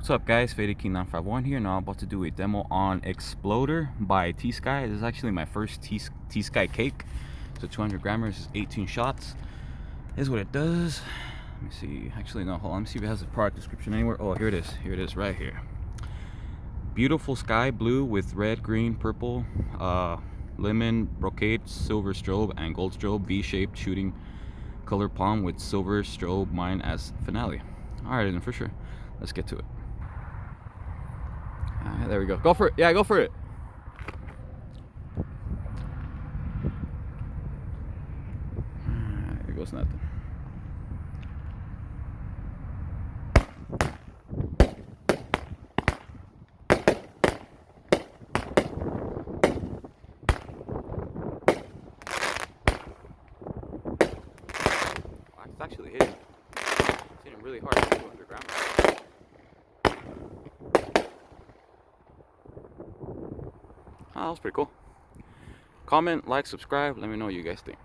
What's up guys, Faded King 951 here. Now I'm about to do a demo on Exploder by T-Sky. This is actually my first T-Sky cake. So 200 grammars is 18 shots. Here's what it does. Let me see, actually no, hold on, let me see if it has a product description anywhere. Oh, here it is right here. Beautiful sky blue with red, green, purple, lemon, brocade, silver strobe, and gold strobe, V-shaped shooting color palm with silver strobe mine as finale. Alright, then for sure. Let's get to it. There we go. Go for it. Yeah, go for it. Here goes nothing. It's actually hitting. It's hitting really hard at 200 grams. Oh, that was pretty cool. Comment, like, subscribe. Let me know what you guys think.